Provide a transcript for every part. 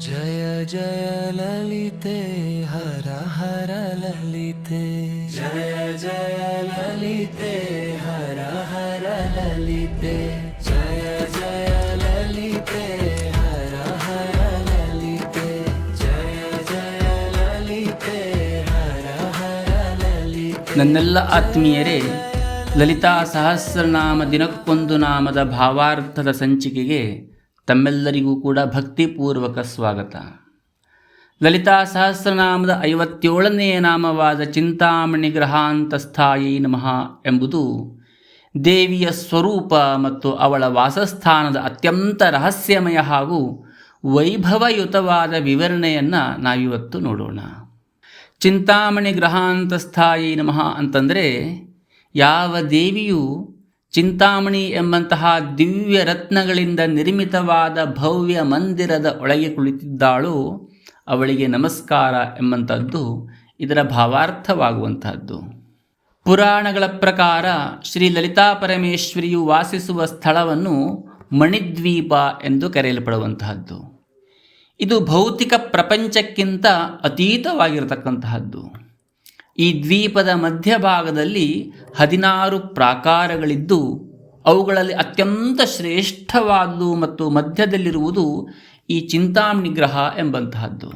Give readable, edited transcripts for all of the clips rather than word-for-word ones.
ಜಯ ಜಯ ಲಲಿತೆ ಹರ ಹರ ಲಲಿತೆ ಜಯ ಜಯ ಲಲಿತೆ ಹರ ಹರ ಲಲಿತೆ ಜಯ ಜಯ ಲಲಿತೆ ಹರ ಹರ ಲಲಿತೆ ಜಯ ಜಯ ಲಲಿತೆ ಹರ ಹರ ಲಲಿತೆ. ನನ್ನೆಲ್ಲ ಆತ್ಮೀಯರೇ, ಲಲಿತಾ ಸಹಸ್ರನಾಮ ದಿನಕ್ಕೊಂದು ನಾಮದ ಭಾವಾರ್ಥದ ಸಂಚಿಕೆಗೆ ತಮ್ಮೆಲ್ಲರಿಗೂ ಕೂಡ ಭಕ್ತಿಪೂರ್ವಕ ಸ್ವಾಗತ. ಲಲಿತಾ ಸಹಸ್ರನಾಮದ 57ನೆಯ ನಾಮವಾದ ಚಿಂತಾಮಣಿ ಗ್ರಹಾಂತಸ್ಥಾಯೈ ನಮಃ ಎಂಬುದು ದೇವಿಯ ಸ್ವರೂಪ ಮತ್ತು ಅವಳ ವಾಸಸ್ಥಾನದ ಅತ್ಯಂತ ರಹಸ್ಯಮಯ ಹಾಗೂ ವೈಭವಯುತವಾದ ವಿವರಣೆಯನ್ನು ನಾವಿವತ್ತು ನೋಡೋಣ. ಚಿಂತಾಮಣಿ ಗ್ರಹಾಂತಸ್ಥಾಯೈ ನಮಃ ಅಂತಂದರೆ, ಯಾವ ದೇವಿಯು ಚಿಂತಾಮಣಿ ಎಂಬಂತಹ ದಿವ್ಯ ರತ್ನಗಳಿಂದ ನಿರ್ಮಿತವಾದ ಭವ್ಯ ಮಂದಿರದ ಒಳಗೆ ಕುಳಿತಿದ್ದಾಳೋ ಅವಳಿಗೆ ನಮಸ್ಕಾರ ಎಂಬಂಥದ್ದು ಇದರ ಭಾವಾರ್ಥವಾಗುವಂತಹದ್ದು. ಪುರಾಣಗಳ ಪ್ರಕಾರ ಶ್ರೀ ಲಲಿತಾ ಪರಮೇಶ್ವರಿಯು ವಾಸಿಸುವ ಸ್ಥಳವನ್ನು ಮಣಿದ್ವೀಪ ಎಂದು ಕರೆಯಲ್ಪಡುವಂತಹದ್ದು. ಇದು ಭೌತಿಕ ಪ್ರಪಂಚಕ್ಕಿಂತ ಅತೀತವಾಗಿರತಕ್ಕಂತಹದ್ದು. ಈ ದ್ವೀಪದ ಮಧ್ಯಭಾಗದಲ್ಲಿ 16 ಪ್ರಾಕಾರಗಳಿದ್ದು ಅವುಗಳಲ್ಲಿ ಅತ್ಯಂತ ಶ್ರೇಷ್ಠವಾದುದು ಮತ್ತು ಮಧ್ಯದಲ್ಲಿರುವುದು ಈ ಚಿಂತಾಮಣಿ ಗ್ರಹ ಎಂಬಂತಹದ್ದು.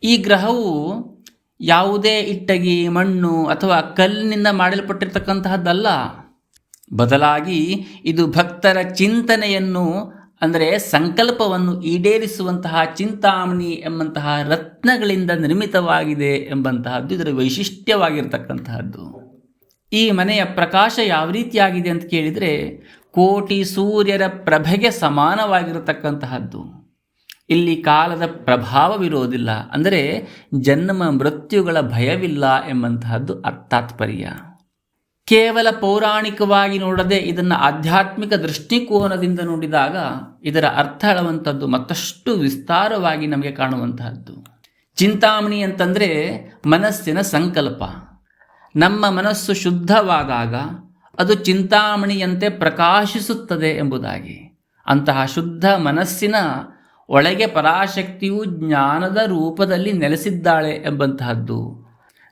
ಈ ಗ್ರಹವು ಯಾವುದೇ ಇಟ್ಟಗಿ, ಮಣ್ಣು ಅಥವಾ ಕಲ್ಲಿನಿಂದ ಮಾಡಲ್ಪಟ್ಟಿರ್ತಕ್ಕಂತಹದ್ದಲ್ಲ. ಬದಲಾಗಿ ಇದು ಭಕ್ತರ ಚಿಂತನೆಯನ್ನು, ಅಂದರೆ ಸಂಕಲ್ಪವನ್ನು ಈಡೇರಿಸುವಂತಹ ಚಿಂತಾಮಣಿ ಎಂಬಂತಹ ರತ್ನಗಳಿಂದ ನಿರ್ಮಿತವಾಗಿದೆ ಎಂಬಂತಹದ್ದು ಇದರ ವೈಶಿಷ್ಟ್ಯವಾಗಿರ್ತಕ್ಕಂತಹದ್ದು. ಈ ಮನೆಯ ಪ್ರಕಾಶ ಯಾವ ರೀತಿಯಾಗಿದೆ ಅಂತ ಕೇಳಿದರೆ, ಕೋಟಿ ಸೂರ್ಯರ ಪ್ರಭೆಗೆ ಸಮಾನವಾಗಿರತಕ್ಕಂತಹದ್ದು. ಇಲ್ಲಿ ಕಾಲದ ಪ್ರಭಾವವಿರೋದಿಲ್ಲ, ಅಂದರೆ ಜನ್ಮ ಮೃತ್ಯುಗಳ ಭಯವಿಲ್ಲ ಎಂಬಂತಹದ್ದು ತಾತ್ಪರ್ಯ. ಕೇವಲ ಪೌರಾಣಿಕವಾಗಿ ನೋಡದೆ ಇದನ್ನು ಆಧ್ಯಾತ್ಮಿಕ ದೃಷ್ಟಿಕೋನದಿಂದ ನೋಡಿದಾಗ ಇದರ ಅರ್ಥ ಹೇಳುವಂಥದ್ದು ಮತ್ತಷ್ಟು ವಿಸ್ತಾರವಾಗಿ ನಮಗೆ ಕಾಣುವಂತಹದ್ದು. ಚಿಂತಾಮಣಿ ಅಂತಂದರೆ ಮನಸ್ಸಿನ ಸಂಕಲ್ಪ. ನಮ್ಮ ಮನಸ್ಸು ಶುದ್ಧವಾದಾಗ ಅದು ಚಿಂತಾಮಣಿಯಂತೆ ಪ್ರಕಾಶಿಸುತ್ತದೆ ಎಂಬುದಾಗಿ. ಅಂತಹ ಶುದ್ಧ ಮನಸ್ಸಿನ ಒಳಗೆ ಪರಾಶಕ್ತಿಯು ಜ್ಞಾನದ ರೂಪದಲ್ಲಿ ನೆಲೆಸಿದ್ದಾಳೆ ಎಂಬಂತಹದ್ದು.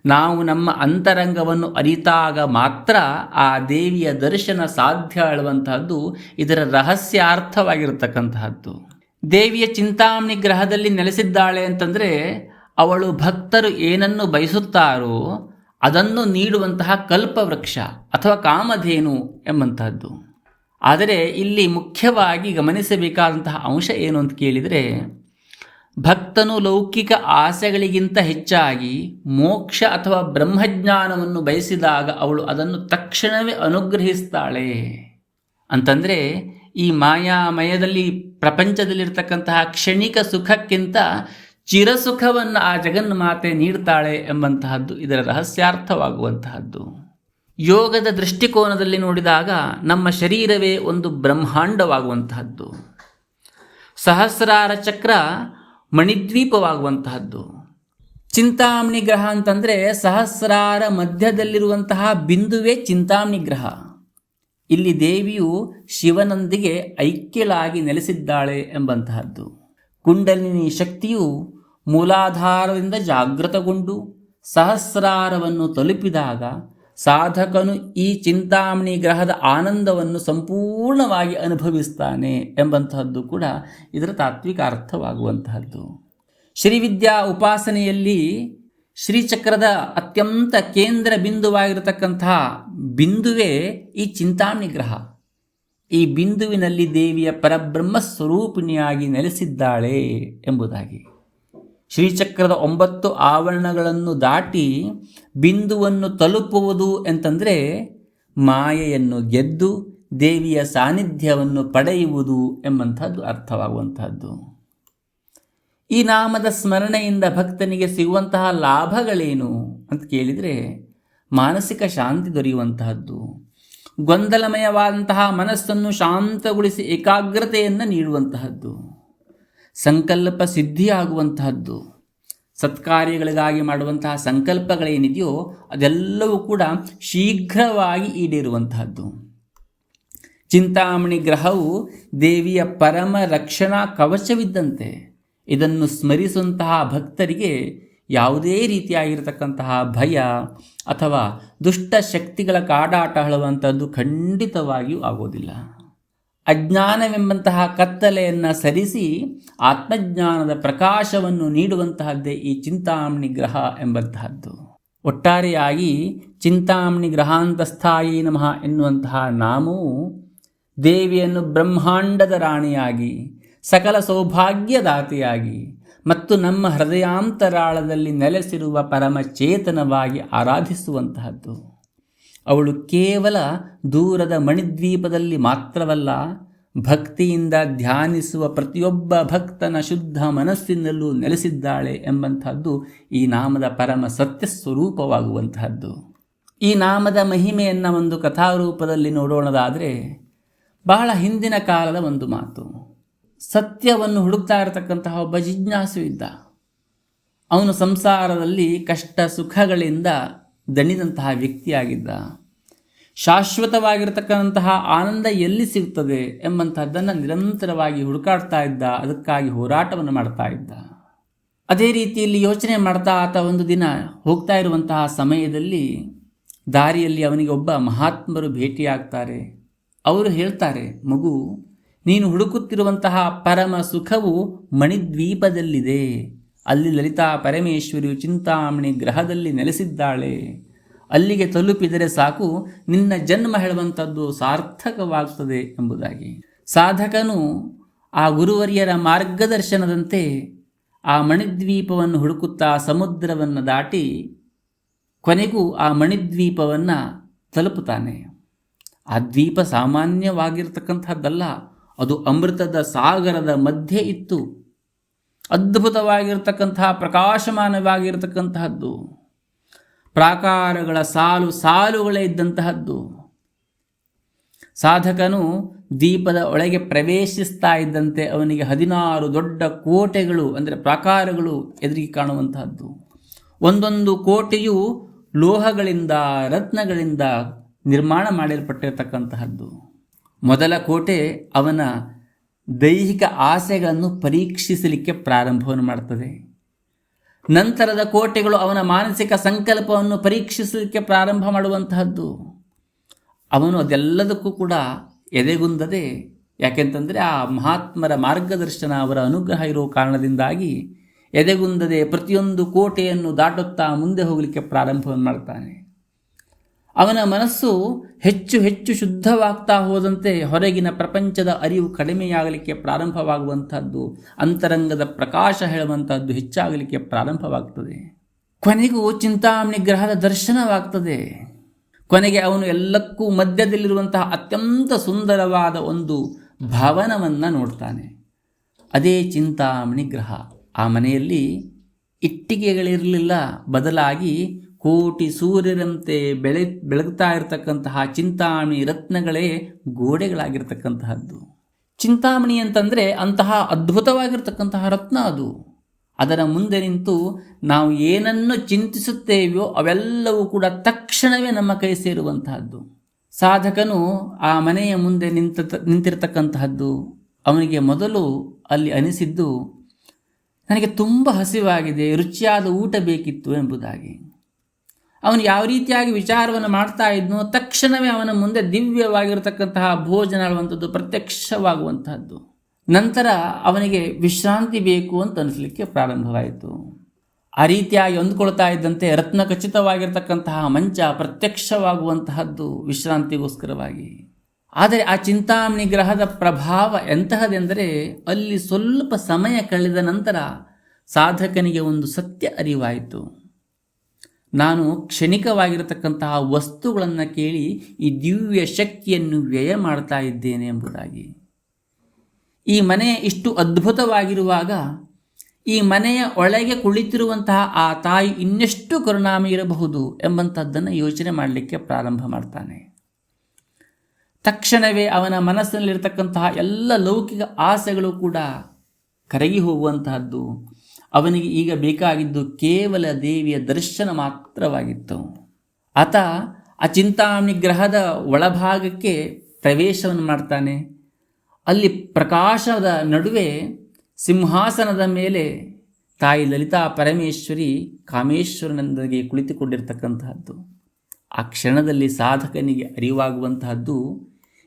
ನಾವು ನಮ್ಮ ಅಂತರಂಗವನ್ನು ಅರಿತಾಗ ಮಾತ್ರ ಆ ದೇವಿಯ ದರ್ಶನ ಸಾಧ್ಯ ಹೇಳುವಂತಹದ್ದು ಇದರ ರಹಸ್ಯಾರ್ಥವಾಗಿರತಕ್ಕಂತಹದ್ದು. ದೇವಿಯ ಚಿಂತಾಮಣಿ ಗ್ರಹದಲ್ಲಿ ನೆಲೆಸಿದ್ದಾಳೆ ಅಂತಂದರೆ ಅವಳು ಭಕ್ತರು ಏನನ್ನು ಬಯಸುತ್ತಾರೋ ಅದನ್ನು ನೀಡುವಂತಹ ಕಲ್ಪವೃಕ್ಷ ಅಥವಾ ಕಾಮಧೇನು ಎಂಬಂತಹದ್ದು. ಆದರೆ ಇಲ್ಲಿ ಮುಖ್ಯವಾಗಿ ಗಮನಿಸಬೇಕಾದಂತಹ ಅಂಶ ಏನು ಅಂತ ಕೇಳಿದರೆ, ಭಕ್ತನು ಲೌಕಿಕ ಆಸೆಗಳಿಗಿಂತ ಹೆಚ್ಚಾಗಿ ಮೋಕ್ಷ ಅಥವಾ ಬ್ರಹ್ಮಜ್ಞಾನವನ್ನು ಬಯಸಿದಾಗ ಅವಳು ಅದನ್ನು ತಕ್ಷಣವೇ ಅನುಗ್ರಹಿಸ್ತಾಳೆ. ಅಂತಂದರೆ ಈ ಮಾಯಾಮಯದಲ್ಲಿ ಪ್ರಪಂಚದಲ್ಲಿರ್ತಕ್ಕಂತಹ ಕ್ಷಣಿಕ ಸುಖಕ್ಕಿಂತ ಚಿರಸುಖವನ್ನು ಆ ಜಗನ್ಮಾತೆ ನೀಡ್ತಾಳೆ ಎಂಬಂತಹದ್ದು ಇದರ ರಹಸ್ಯಾರ್ಥವಾಗುವಂತಹದ್ದು. ಯೋಗದ ದೃಷ್ಟಿಕೋನದಲ್ಲಿ ನೋಡಿದಾಗ ನಮ್ಮ ಶರೀರವೇ ಒಂದು ಬ್ರಹ್ಮಾಂಡವಾಗುವಂತಹದ್ದು. ಸಹಸ್ರಾರ ಚಕ್ರ ಮಣಿದ್ವೀಪವಾಗುವಂತಹದ್ದು. ಚಿಂತಾಮಣಿ ಗ್ರಹ ಅಂತಂದರೆ ಸಹಸ್ರಾರ ಮಧ್ಯದಲ್ಲಿರುವಂತಹ ಬಿಂದುವೇ ಚಿಂತಾಮಣಿ ಗ್ರಹ. ಇಲ್ಲಿ ದೇವಿಯು ಶಿವನೊಂದಿಗೆ ಐಕ್ಯಳಾಗಿ ನೆಲೆಸಿದ್ದಾಳೆ ಎಂಬಂತಹದ್ದು. ಕುಂಡಲಿನಿ ಶಕ್ತಿಯು ಮೂಲಾಧಾರದಿಂದ ಜಾಗೃತಗೊಂಡು ಸಹಸ್ರಾರವನ್ನು ತಲುಪಿದಾಗ ಸಾಧಕನು ಈ ಚಿಂತಾಮಣಿ ಗ್ರಹದ ಆನಂದವನ್ನು ಸಂಪೂರ್ಣವಾಗಿ ಅನುಭವಿಸ್ತಾನೆ ಎಂಬಂತಹದ್ದು ಕೂಡ ಇದರ ತಾತ್ವಿಕ ಅರ್ಥವಾಗುವಂತಹದ್ದು. ಶ್ರೀವಿದ್ಯಾ ಉಪಾಸನೆಯಲ್ಲಿ ಶ್ರೀಚಕ್ರದ ಅತ್ಯಂತ ಕೇಂದ್ರ ಬಿಂದುವಾಗಿರತಕ್ಕಂತಹ ಬಿಂದುವೇ ಈ ಚಿಂತಾಮಣಿ ಗ್ರಹ. ಈ ಬಿಂದುವಿನಲ್ಲಿ ದೇವಿಯ ಪರಬ್ರಹ್ಮ ಸ್ವರೂಪಿಣಿಯಾಗಿ ನೆಲೆಸಿದ್ದಾಳೆ ಎಂಬುದಾಗಿ. ಶ್ರೀಚಕ್ರದ 9 ಆವರಣಗಳನ್ನು ದಾಟಿ ಬಿಂದುವನ್ನು ತಲುಪುವುದು ಅಂತಂದರೆ ಮಾಯೆಯನ್ನು ಗೆದ್ದು ದೇವಿಯ ಸಾನ್ನಿಧ್ಯವನ್ನು ಪಡೆಯುವುದು ಎಂಬಂಥದ್ದು ಅರ್ಥವಾಗುವಂತಹದ್ದು. ಈ ನಾಮದ ಸ್ಮರಣೆಯಿಂದ ಭಕ್ತನಿಗೆ ಸಿಗುವಂತಹ ಲಾಭಗಳೇನು ಅಂತ ಕೇಳಿದರೆ, ಮಾನಸಿಕ ಶಾಂತಿ ದೊರೆಯುವಂತಹದ್ದು, ಗೊಂದಲಮಯವಾದಂತಹ ಮನಸ್ಸನ್ನು ಶಾಂತಗೊಳಿಸಿ ಏಕಾಗ್ರತೆಯನ್ನು ನೀಡುವಂತಹದ್ದು, ಸಂಕಲ್ಪ ಸಿದ್ಧಿಯಾಗುವಂತಹದ್ದು, ಸತ್ಕಾರ್ಯಗಳಿಗಾಗಿ ಮಾಡುವಂತಹ ಸಂಕಲ್ಪಗಳೇನಿದೆಯೋ ಅದೆಲ್ಲವೂ ಕೂಡ ಶೀಘ್ರವಾಗಿ ಈಡೇರುವಂತಹದ್ದು. ಚಿಂತಾಮಣಿ ಗ್ರಹವು ದೇವಿಯ ಪರಮ ರಕ್ಷಣಾ ಕವಚವಿದ್ದಂತೆ. ಇದನ್ನು ಸ್ಮರಿಸುವಂತಹ ಭಕ್ತರಿಗೆ ಯಾವುದೇ ರೀತಿಯಾಗಿರತಕ್ಕಂತಹ ಭಯ ಅಥವಾ ದುಷ್ಟ ಶಕ್ತಿಗಳ ಕಾಡಾಟ ಹೇಳುವಂಥದ್ದು ಖಂಡಿತವಾಗಿಯೂ ಆಗೋದಿಲ್ಲ. ಅಜ್ಞಾನವೆಂಬಂತಹ ಕತ್ತಲೆಯನ್ನು ಸರಿಸಿ ಆತ್ಮಜ್ಞಾನದ ಪ್ರಕಾಶವನ್ನು ನೀಡುವಂತಹದ್ದೇ ಈ ಚಿಂತಾಮಣಿ ಗ್ರಹ ಎಂಬಂತಹದ್ದು. ಒಟ್ಟಾರೆಯಾಗಿ ಚಿಂತಾಮಣಿ ಗ್ರಹಾಂತಸ್ಥಾಯಿ ನಮಃ ಎನ್ನುವಂತಹ ನಾಮವು ದೇವಿಯನ್ನು ಬ್ರಹ್ಮಾಂಡದ ರಾಣಿಯಾಗಿ, ಸಕಲ ಸೌಭಾಗ್ಯದಾತೆಯಾಗಿ ಮತ್ತು ನಮ್ಮ ಹೃದಯಾಂತರಾಳದಲ್ಲಿ ನೆಲೆಸಿರುವ ಪರಮಚೇತನವಾಗಿ ಆರಾಧಿಸುವಂತಹದ್ದು. ಅವಳು ಕೇವಲ ದೂರದ ಮಣಿದ್ವೀಪದಲ್ಲಿ ಮಾತ್ರವಲ್ಲ, ಭಕ್ತಿಯಿಂದ ಧ್ಯಾನಿಸುವ ಪ್ರತಿಯೊಬ್ಬ ಭಕ್ತನ ಶುದ್ಧ ಮನಸ್ಸಿನಲ್ಲೂ ನೆಲೆಸಿದ್ದಾಳೆ ಎಂಬಂತಹದ್ದು ಈ ನಾಮದ ಪರಮ ಸತ್ಯ ಸ್ವರೂಪವಾಗುವಂತಹದ್ದು. ಈ ನಾಮದ ಮಹಿಮೆಯನ್ನು ಒಂದು ಕಥಾರೂಪದಲ್ಲಿ ನೋಡೋಣದಾದರೆ, ಬಹಳ ಹಿಂದಿನ ಕಾಲದ ಒಂದು ಮಾತು. ಸತ್ಯವನ್ನು ಹುಡುಕ್ತಾ ಇರತಕ್ಕಂತಹ ಒಬ್ಬ ಜಿಜ್ಞಾಸು ಇದ್ದ. ಅವನು ಸಂಸಾರದಲ್ಲಿ ಕಷ್ಟ ಸುಖಗಳಿಂದ ದಣಿದಂತಹ ವ್ಯಕ್ತಿಯಾಗಿದ್ದ. ಶಾಶ್ವತವಾಗಿರತಕ್ಕಂತಹ ಆನಂದ ಎಲ್ಲಿ ಸಿಗುತ್ತದೆ ಎಂಬಂತಹದ್ದನ್ನು ನಿರಂತರವಾಗಿ ಹುಡುಕಾಡ್ತಾ ಇದ್ದ. ಅದಕ್ಕಾಗಿ ಹೋರಾಟವನ್ನು ಮಾಡ್ತಾ ಇದ್ದ. ಅದೇ ರೀತಿಯಲ್ಲಿ ಯೋಚನೆ ಮಾಡ್ತಾ ಆತ ಒಂದು ದಿನ ಹೋಗ್ತಾ ಇರುವಂತಹ ಸಮಯದಲ್ಲಿ ದಾರಿಯಲ್ಲಿ ಅವನಿಗೆ ಒಬ್ಬ ಮಹಾತ್ಮರು ಭೇಟಿಯಾಗ್ತಾರೆ. ಅವರು ಹೇಳ್ತಾರೆ, ಮಗು, ನೀನು ಹುಡುಕುತ್ತಿರುವಂತಹ ಪರಮ ಸುಖವು ಮಣಿದ್ವೀಪದಲ್ಲಿದೆ. ಅಲ್ಲಿ ಲಲಿತಾ ಪರಮೇಶ್ವರಿಯು ಚಿಂತಾಮಣಿ ಗ್ರಹದಲ್ಲಿ ನೆಲೆಸಿದ್ದಾಳೆ. ಅಲ್ಲಿಗೆ ತಲುಪಿದರೆ ಸಾಕು, ನಿನ್ನ ಜನ್ಮ ಹೇಳುವಂಥದ್ದು ಸಾರ್ಥಕವಾಗ್ತದೆ ಎಂಬುದಾಗಿ. ಸಾಧಕನು ಆ ಗುರುವರಿಯರ ಮಾರ್ಗದರ್ಶನದಂತೆ ಆ ಮಣಿದ್ವೀಪವನ್ನು ಹುಡುಕುತ್ತಾ ಸಮುದ್ರವನ್ನು ದಾಟಿ ಕೊನೆಗೂ ಆ ಮಣಿದ್ವೀಪವನ್ನು ತಲುಪುತ್ತಾನೆ. ಆ ದ್ವೀಪ ಸಾಮಾನ್ಯವಾಗಿರ್ತಕ್ಕಂಥದ್ದಲ್ಲ, ಅದು ಅಮೃತದ ಸಾಗರದ ಮಧ್ಯೆ ಇತ್ತು. ಅದ್ಭುತವಾಗಿರ್ತಕ್ಕಂತಹ ಪ್ರಕಾಶಮಾನವಾಗಿರ್ತಕ್ಕಂತಹದ್ದು, ಪ್ರಾಕಾರಗಳ ಸಾಲು ಸಾಲುಗಳೇ ಇದ್ದಂತಹದ್ದು. ಸಾಧಕನು ದ್ವೀಪದ ಒಳಗೆ ಪ್ರವೇಶಿಸ್ತಾ ಇದ್ದಂತೆ ಅವನಿಗೆ 16 ದೊಡ್ಡ ಕೋಟೆಗಳು ಅಂದರೆ ಪ್ರಾಕಾರಗಳು ಎದುರಿಗೆ ಕಾಣುವಂತಹದ್ದು. ಒಂದೊಂದು ಕೋಟೆಯು ಲೋಹಗಳಿಂದ ರತ್ನಗಳಿಂದ ನಿರ್ಮಾಣ ಮಾಡಲ್ಪಟ್ಟಿರತಕ್ಕಂತಹದ್ದು. ಮೊದಲ ಕೋಟೆ ಅವನ ದೈಹಿಕ ಆಸೆಗಳನ್ನು ಪರೀಕ್ಷಿಸಲಿಕ್ಕೆ ಪ್ರಾರಂಭವನ್ನು ಮಾಡ್ತದೆ. ನಂತರದ ಕೋಟೆಗಳು ಅವನ ಮಾನಸಿಕ ಸಂಕಲ್ಪವನ್ನು ಪರೀಕ್ಷಿಸಲಿಕ್ಕೆ ಪ್ರಾರಂಭ ಮಾಡುವಂತಹದ್ದು. ಅವನು ಅದೆಲ್ಲದಕ್ಕೂ ಕೂಡ ಎದೆಗುಂದದೆ, ಯಾಕೆಂತಂದರೆ ಆ ಮಹಾತ್ಮರ ಮಾರ್ಗದರ್ಶನ, ಅವರ ಅನುಗ್ರಹ ಇರೋ ಕಾರಣದಿಂದಾಗಿ ಎದೆಗುಂದದೆ ಪ್ರತಿಯೊಂದು ಕೋಟೆಯನ್ನು ದಾಟುತ್ತಾ ಮುಂದೆ ಹೋಗಲಿಕ್ಕೆ ಪ್ರಾರಂಭವನ್ನು ಮಾಡ್ತಾನೆ. ಅವನ ಮನಸ್ಸು ಹೆಚ್ಚು ಹೆಚ್ಚು ಶುದ್ಧವಾಗ್ತಾ ಹೋದಂತೆ ಹೊರಗಿನ ಪ್ರಪಂಚದ ಅರಿವು ಕಡಿಮೆಯಾಗಲಿಕ್ಕೆ ಪ್ರಾರಂಭವಾಗುವಂಥದ್ದು, ಅಂತರಂಗದ ಪ್ರಕಾಶ ಹೇಳುವಂಥದ್ದು ಹೆಚ್ಚಾಗಲಿಕ್ಕೆ ಪ್ರಾರಂಭವಾಗ್ತದೆ. ಕೊನೆಗೂ ಚಿಂತಾಮಣಿ ಗ್ರಹದ ದರ್ಶನವಾಗ್ತದೆ. ಕೊನೆಗೆ ಅವನು ಎಲ್ಲಕ್ಕೂ ಮಧ್ಯದಲ್ಲಿರುವಂತಹ ಅತ್ಯಂತ ಸುಂದರವಾದ ಒಂದು ಭವನವನ್ನು ನೋಡ್ತಾನೆ. ಅದೇ ಚಿಂತಾಮಣಿ ಗ್ರಹ. ಆ ಮನೆಯಲ್ಲಿ ಇಟ್ಟಿಗೆಗಳಿರಲಿಲ್ಲ, ಬದಲಾಗಿ ಕೋಟಿ ಸೂರ್ಯರಂತೆ ಬೆಳಗ್ತಾ ಇರತಕ್ಕಂತಹ ಚಿಂತಾಮಣಿ ರತ್ನಗಳೇ ಗೋಡೆಗಳಾಗಿರ್ತಕ್ಕಂತಹದ್ದು. ಚಿಂತಾಮಣಿ ಅಂತಂದರೆ ಅಂತಹ ಅದ್ಭುತವಾಗಿರ್ತಕ್ಕಂತಹ ರತ್ನ ಅದು. ಅದರ ಮುಂದೆ ನಿಂತು ನಾವು ಏನನ್ನು ಚಿಂತಿಸುತ್ತೇವೆಯೋ ಅವೆಲ್ಲವೂ ಕೂಡ ತಕ್ಷಣವೇ ನಮ್ಮ ಕೈ ಸೇರುವಂತಹದ್ದು. ಸಾಧಕನು ಆ ಮನೆಯ ಮುಂದೆ ನಿಂತಿರತಕ್ಕಂತಹದ್ದು ಅವನಿಗೆ ಮೊದಲು ಅಲ್ಲಿ ಅನಿಸಿದ್ದು, ನನಗೆ ತುಂಬ ಹಸಿವಾಗಿದೆ, ರುಚಿಯಾದ ಊಟ ಬೇಕಿತ್ತು ಎಂಬುದಾಗಿ. ಅವನು ಯಾವ ರೀತಿಯಾಗಿ ವಿಚಾರವನ್ನು ಮಾಡ್ತಾ ಇದ್ನೋ ತಕ್ಷಣವೇ ಅವನ ಮುಂದೆ ದಿವ್ಯವಾಗಿರತಕ್ಕಂತಹ ಭೋಜನ ಹೇಳುವಂಥದ್ದು ಪ್ರತ್ಯಕ್ಷವಾಗುವಂತಹದ್ದು. ನಂತರ ಅವನಿಗೆ ವಿಶ್ರಾಂತಿ ಬೇಕು ಅಂತ ಅನಿಸಲಿಕ್ಕೆ ಪ್ರಾರಂಭವಾಯಿತು. ಆ ರೀತಿಯಾಗಿ ಅಂದುಕೊಳ್ತಾ ಇದ್ದಂತೆ ರತ್ನ ಖಚಿತವಾಗಿರ್ತಕ್ಕಂತಹ ಮಂಚ ಪ್ರತ್ಯಕ್ಷವಾಗುವಂತಹದ್ದು ವಿಶ್ರಾಂತಿಗೋಸ್ಕರವಾಗಿ. ಆದರೆ ಆ ಚಿಂತಾಮಣಿ ಗ್ರಹದ ಪ್ರಭಾವ ಎಂತಹದೆಂದರೆ, ಅಲ್ಲಿ ಸ್ವಲ್ಪ ಸಮಯ ಕಳೆದ ನಂತರ ಸಾಧಕನಿಗೆ ಒಂದು ಸತ್ಯ ಅರಿವಾಯಿತು. ನಾನು ಕ್ಷಣಿಕವಾಗಿರತಕ್ಕಂತಹ ವಸ್ತುಗಳನ್ನು ಕೇಳಿ ಈ ದಿವ್ಯ ಶಕ್ತಿಯನ್ನು ವ್ಯಯ ಮಾಡ್ತಾ ಇದ್ದೇನೆ ಎಂಬುದಾಗಿ. ಈ ಮನೆ ಇಷ್ಟು ಅದ್ಭುತವಾಗಿರುವಾಗ ಈ ಮನೆಯ ಒಳಗೆ ಕುಳಿತಿರುವಂತಹ ಆ ತಾಯಿ ಇನ್ನೆಷ್ಟು ಕರುಣಾಮಯಿ ಇರಬಹುದು ಎಂಬಂಥದ್ದನ್ನು ಯೋಚನೆ ಮಾಡಲಿಕ್ಕೆ ಪ್ರಾರಂಭ ಮಾಡ್ತಾನೆ. ತಕ್ಷಣವೇ ಅವನ ಮನಸ್ಸಿನಲ್ಲಿರ್ತಕ್ಕಂತಹ ಎಲ್ಲ ಲೌಕಿಕ ಆಸೆಗಳು ಕೂಡ ಕರಗಿ ಹೋಗುವಂತಹದ್ದು. ಅವನಿಗೆ ಈಗ ಬೇಕಾಗಿದ್ದು ಕೇವಲ ದೇವಿಯ ದರ್ಶನ ಮಾತ್ರವಾಗಿತ್ತು. ಆತ ಆ ಚಿಂತಾಮಣಿ ಗ್ರಹದ ಒಳಭಾಗಕ್ಕೆ ಪ್ರವೇಶವನ್ನು ಮಾಡ್ತಾನೆ. ಅಲ್ಲಿ ಪ್ರಕಾಶದ ನಡುವೆ ಸಿಂಹಾಸನದ ಮೇಲೆ ತಾಯಿ ಲಲಿತಾ ಪರಮೇಶ್ವರಿ ಕಾಮೇಶ್ವರನೊಂದಿಗೆ ಕುಳಿತುಕೊಂಡಿರ್ತಕ್ಕಂತಹದ್ದು. ಆ ಕ್ಷಣದಲ್ಲಿ ಸಾಧಕನಿಗೆ ಅರಿವಾಗುವಂತಹದ್ದು,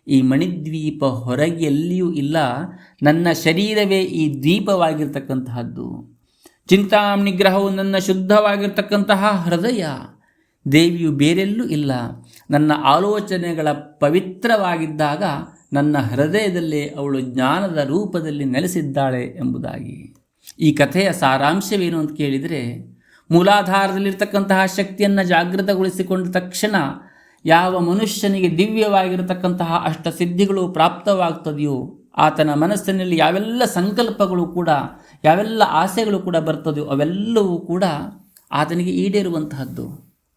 ಈ ಮಣಿದ್ವೀಪ ಹೊರಗೆ ಎಲ್ಲಿಯೂ ಇಲ್ಲ, ನನ್ನ ಶರೀರವೇ ಈ ದ್ವೀಪವಾಗಿರ್ತಕ್ಕಂತಹದ್ದು. ಚಿಂತಾಮಣಿ ಗ್ರಹವು ನನ್ನ ಶುದ್ಧವಾಗಿರ್ತಕ್ಕಂತಹ ಹೃದಯ, ದೇವಿಯು ಬೇರೆಲ್ಲೂ ಇಲ್ಲ. ನನ್ನ ಆಲೋಚನೆಗಳ ಪವಿತ್ರವಾಗಿದ್ದಾಗ ನನ್ನ ಹೃದಯದಲ್ಲೇ ಅವಳು ಜ್ಞಾನದ ರೂಪದಲ್ಲಿ ನೆಲೆಸಿದ್ದಾಳೆ ಎಂಬುದಾಗಿ. ಈ ಕಥೆಯ ಸಾರಾಂಶವೇನು ಅಂತ ಕೇಳಿದರೆ, ಮೂಲಾಧಾರದಲ್ಲಿರ್ತಕ್ಕಂತಹ ಶಕ್ತಿಯನ್ನು ಜಾಗೃತಗೊಳಿಸಿಕೊಂಡ ತಕ್ಷಣ ಯಾವ ಮನುಷ್ಯನಿಗೆ ದಿವ್ಯವಾಗಿರತಕ್ಕಂತಹ ಅಷ್ಟಸಿದ್ಧಿಗಳು ಪ್ರಾಪ್ತವಾಗ್ತದೆಯೋ ಆತನ ಮನಸ್ಸಿನಲ್ಲಿ ಯಾವೆಲ್ಲ ಸಂಕಲ್ಪಗಳು ಕೂಡ, ಯಾವೆಲ್ಲ ಆಸೆಗಳು ಕೂಡ ಬರ್ತದೆಯೋ ಅವೆಲ್ಲವೂ ಕೂಡ ಆತನಿಗೆ ಈಡೇರುವಂತಹದ್ದು.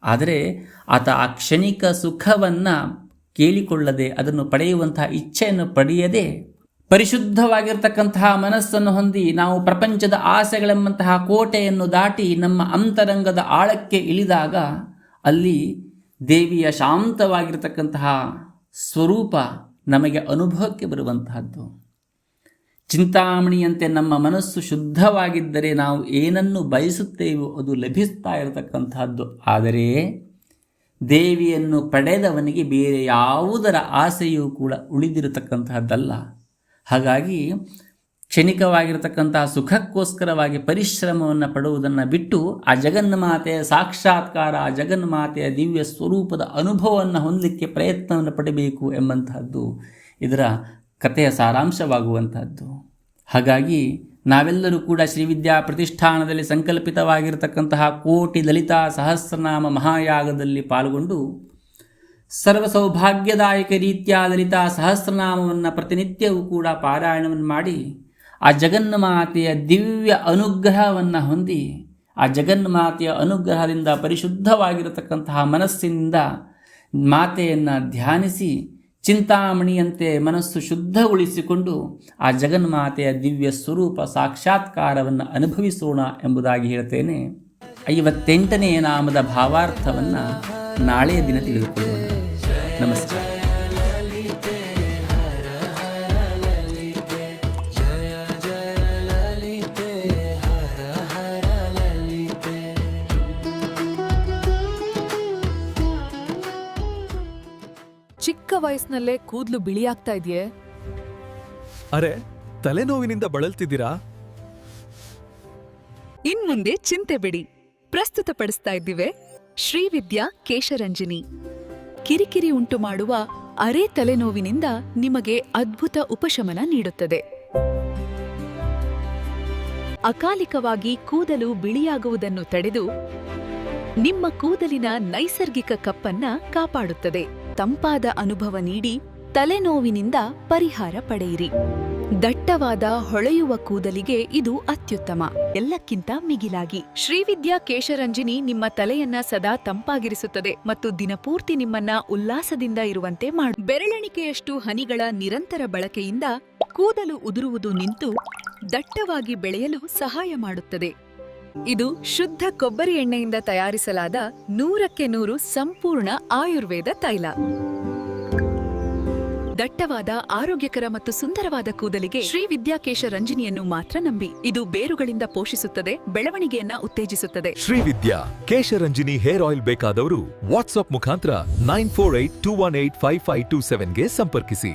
ಆದರೆ ಆತ ಆ ಕ್ಷಣಿಕ ಸುಖವನ್ನು ಕೇಳಿಕೊಳ್ಳದೆ, ಅದನ್ನು ಪಡೆಯುವಂತಹ ಇಚ್ಛೆಯನ್ನು ಪಡೆಯದೆ, ಪರಿಶುದ್ಧವಾಗಿರ್ತಕ್ಕಂತಹ ಮನಸ್ಸನ್ನು ಹೊಂದಿ ನಾವು ಪ್ರಪಂಚದ ಆಸೆಗಳೆಂಬಂತಹ ಕೋಟೆಯನ್ನು ದಾಟಿ ನಮ್ಮ ಅಂತರಂಗದ ಆಳಕ್ಕೆ ಇಳಿದಾಗ ಅಲ್ಲಿ ದೇವಿಯ ಶಾಂತವಾಗಿರ್ತಕ್ಕಂತಹ ಸ್ವರೂಪ ನಮಗೆ ಅನುಭವಕ್ಕೆ ಬರುವಂತಹದ್ದು. ಚಿಂತಾಮಣಿಯಂತೆ ನಮ್ಮ ಮನಸ್ಸು ಶುದ್ಧವಾಗಿದ್ದರೆ ನಾವು ಏನನ್ನು ಬಯಸುತ್ತೇವೋ ಅದು ಲಭಿಸ್ತಾ ಇರತಕ್ಕಂತಹದ್ದು. ಆದರೆ ದೇವಿಯನ್ನು ಪಡೆದವನಿಗೆ ಬೇರೆ ಯಾವುದರ ಆಸೆಯೂ ಕೂಡ ಉಳಿದಿರತಕ್ಕಂತಹದ್ದಲ್ಲ. ಹಾಗಾಗಿ ಕ್ಷಣಿಕವಾಗಿರತಕ್ಕಂತಹ ಸುಖಕ್ಕೋಸ್ಕರವಾಗಿ ಪರಿಶ್ರಮವನ್ನು ಪಡುವುದನ್ನು ಬಿಟ್ಟು ಆ ಜಗನ್ಮಾತೆಯ ಸಾಕ್ಷಾತ್ಕಾರ, ಆ ಜಗನ್ಮಾತೆಯ ದಿವ್ಯ ಸ್ವರೂಪದ ಅನುಭವವನ್ನು ಹೊಂದಲಿಕ್ಕೆ ಪ್ರಯತ್ನವನ್ನು ಪಡಬೇಕು ಎಂಬಂತಹದ್ದು ಇದರ ಕಥೆಯ ಸಾರಾಂಶವಾಗುವಂತಹದ್ದು. ಹಾಗಾಗಿ ನಾವೆಲ್ಲರೂ ಕೂಡ ಶ್ರೀವಿದ್ಯಾ ಪ್ರತಿಷ್ಠಾನದಲ್ಲಿ ಸಂಕಲ್ಪಿತವಾಗಿರತಕ್ಕಂತಹ ಕೋಟಿ ಲಲಿತಾ ಸಹಸ್ರನಾಮ ಮಹಾಯಾಗದಲ್ಲಿ ಪಾಲ್ಗೊಂಡು ಸರ್ವ ಸೌಭಾಗ್ಯದಾಯಕ ರೀತಿಯ ಲಲಿತಾ ಸಹಸ್ರನಾಮವನ್ನು ಪ್ರತಿನಿತ್ಯವೂ ಕೂಡ ಪಾರಾಯಣವನ್ನು ಮಾಡಿ ಆ ಜಗನ್ಮಾತೆಯ ದಿವ್ಯ ಅನುಗ್ರಹವನ್ನು ಹೊಂದಿ, ಆ ಜಗನ್ಮಾತೆಯ ಅನುಗ್ರಹದಿಂದ ಪರಿಶುದ್ಧವಾಗಿರತಕ್ಕಂತಹ ಮನಸ್ಸಿನಿಂದ ಮಾತೆಯನ್ನು ಧ್ಯಾನಿಸಿ ಚಿಂತಾಮಣಿಯಂತೆ ಮನಸ್ಸು ಶುದ್ಧಗೊಳಿಸಿಕೊಂಡು ಆ ಜಗನ್ಮಾತೆಯ ದಿವ್ಯ ಸ್ವರೂಪ ಸಾಕ್ಷಾತ್ಕಾರವನ್ನು ಅನುಭವಿಸೋಣ ಎಂಬುದಾಗಿ ಹೇಳ್ತೇನೆ. 58ನೇ ನಾಮದ ಭಾವಾರ್ಥವನ್ನು ನಾಳೆಯ ದಿನ ತಿಳಿದುಕೊಳ್ಳೋಣ. ನಮಸ್ಕಾರ. ಚಿಕ್ಕ ವಯಸ್ಸಿನಲ್ಲೇ ಕೂದಲು ಬಿಳಿಯಾಗ್ತಾ ಇದೆಯೇ? ಅರೆ, ತಲೆನೋವಿನಿಂದ ಬಳಲ್ತಿದ್ದೀರಾ? ಇನ್ಮುಂದೆ ಚಿಂತೆ ಬಿಡಿ. ಪ್ರಸ್ತುತಪಡಿಸ್ತಾ ಇದ್ದೀವಿ ಶ್ರೀವಿದ್ಯಾ ಕೇಶರಂಜಿನಿ. ಕಿರಿಕಿರಿ ಉಂಟು ಮಾಡುವ ಅರೆ ತಲೆನೋವಿನಿಂದ ನಿಮಗೆ ಅದ್ಭುತ ಉಪಶಮನ ನೀಡುತ್ತದೆ. ಅಕಾಲಿಕವಾಗಿ ಕೂದಲು ಬಿಳಿಯಾಗುವುದನ್ನು ತಡೆದು ನಿಮ್ಮ ಕೂದಲಿನ ನೈಸರ್ಗಿಕ ಕಪ್ಪನ್ನ ಕಾಪಾಡುತ್ತದೆ. ತಂಪಾದ ಅನುಭವ ನೀಡಿ ತಲೆನೋವಿನಿಂದ ಪರಿಹಾರ ಪಡೆಯಿರಿ. ದಟ್ಟವಾದ ಹೊಳೆಯುವ ಕೂದಲಿಗೆ ಇದು ಅತ್ಯುತ್ತಮ. ಎಲ್ಲಕ್ಕಿಂತ ಮಿಗಿಲಾಗಿ ಶ್ರೀವಿದ್ಯಾ ಕೇಶರಂಜಿನಿ ನಿಮ್ಮ ತಲೆಯನ್ನ ಸದಾ ತಂಪಾಗಿರಿಸುತ್ತದೆ ಮತ್ತು ದಿನಪೂರ್ತಿ ನಿಮ್ಮನ್ನ ಉಲ್ಲಾಸದಿಂದ ಇರುವಂತೆ ಮಾಡು. ಬೆರಳೆಣಿಕೆಯಷ್ಟು ಹನಿಗಳ ನಿರಂತರ ಬಳಕೆಯಿಂದ ಕೂದಲು ಉದುರುವುದು ನಿಂತು ದಟ್ಟವಾಗಿ ಬೆಳೆಯಲು ಸಹಾಯ ಮಾಡುತ್ತದೆ. ಇದು ಶುದ್ಧ ಕೊಬ್ಬರಿ ಎಣ್ಣೆಯಿಂದ ತಯಾರಿಸಲಾದ 100ಕ್ಕೆ 100 ಸಂಪೂರ್ಣ ಆಯುರ್ವೇದ ತೈಲ. ದಟ್ಟವಾದ ಆರೋಗ್ಯಕರ ಮತ್ತು ಸುಂದರವಾದ ಕೂದಲಿಗೆ ಶ್ರೀವಿದ್ಯಾ ಕೇಶರಂಜಿನಿಯನ್ನು ಮಾತ್ರ ನಂಬಿ. ಇದು ಬೇರುಗಳಿಂದ ಪೋಷಿಸುತ್ತದೆ, ಬೆಳವಣಿಗೆಯನ್ನ ಉತ್ತೇಜಿಸುತ್ತದೆ. ಶ್ರೀವಿದ್ಯಾ ಕೇಶರಂಜಿನಿ ಹೇರ್ ಆಯಿಲ್ ಬೇಕಾದವರು ವಾಟ್ಸ್ಆಪ್ ಮುಖಾಂತರ 9482185527ಗೆ ಸಂಪರ್ಕಿಸಿ.